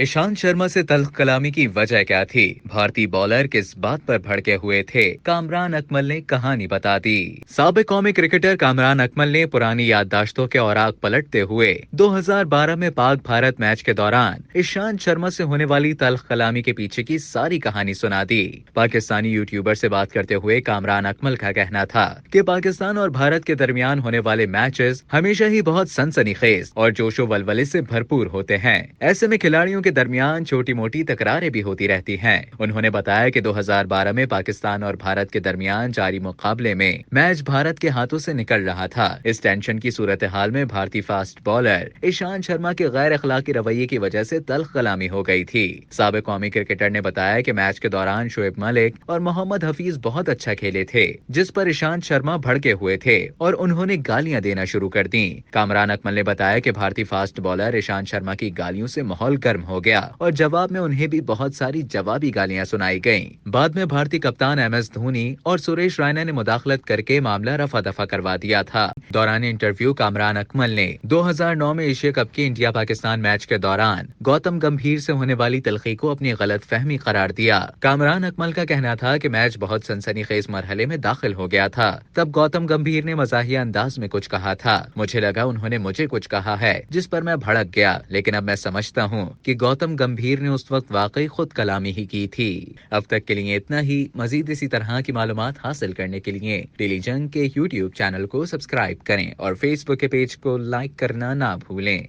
ईशांत शर्मा से तल्ख कलामी की वजह क्या थी? भारतीय बॉलर किस बात पर भड़के हुए थे? कामरान अकमल ने कहानी बता दी। साबिक कौमी क्रिकेटर कामरान अकमल ने पुरानी याददाश्तों के औराक पलटते हुए 2012 में पाक भारत मैच के दौरान ईशांत शर्मा से होने वाली तल्ख कलामी के पीछे की सारी कहानी सुना दी। पाकिस्तानी यूट्यूबर से बात करते हुए कामरान अकमल का कहना था कि पाकिस्तान और भारत के दरमियान होने वाले मैचेस हमेशा ही बहुत सनसनीखेज और जोशो वलवले से भरपूर होते हैं। ऐसे में खिलाड़ियों के दरमियान छोटी मोटी तकरारें भी होती रहती हैं। उन्होंने बताया कि 2012 में पाकिस्तान और भारत के दरमियान जारी मुकाबले में मैच भारत के हाथों से निकल रहा था। इस टेंशन की सूरत हाल में भारतीय फास्ट बॉलर ईशांत शर्मा के गैर अखलाकी रवैये की वजह से तल्ख कलामी हो गई थी। साबिक कौमी क्रिकेटर ने बताया कि मैच के दौरान शोएब मलिक और मोहम्मद हफीज बहुत अच्छा खेले थे, जिस पर ईशांत शर्मा भड़के हुए थे और उन्होंने गालियां देना शुरू कर दी। कामरान अकमल ने बताया कि भारतीय फास्ट बॉलर ईशांत शर्मा की गालियों से माहौल गर्म हो गया और जवाब में उन्हें भी बहुत सारी जवाबी गालियां सुनाई गईं। बाद में भारतीय कप्तान MS धोनी और सुरेश रैना ने मुदाखलत करके मामला रफा दफा करवा दिया था। दौरान इंटरव्यू कामरान अकमल ने 2009 में एशिया कप के इंडिया पाकिस्तान मैच के दौरान गौतम गंभीर से होने वाली तलखी को अपनी गलत फहमी करार दिया। कामरान अकमल का कहना था कि मैच बहुत सनसनीखेज मरहले में दाखिल हो गया था। तब गौतम गंभीर ने मजाहिया अंदाज में कुछ कहा था। मुझे लगा उन्होंने मुझे कुछ कहा है जिस पर मैं भड़क गया, लेकिन अब मैं समझता हूँ कि गौतम गंभीर ने उस वक्त वाकई खुद कलामी ही की थी। अब तक के लिए इतना ही। मजीद इसी तरह की मालूमात हासिल करने के लिए डेली जंग के YouTube चैनल को सब्सक्राइब करें और Facebook के पेज को लाइक करना ना भूलें।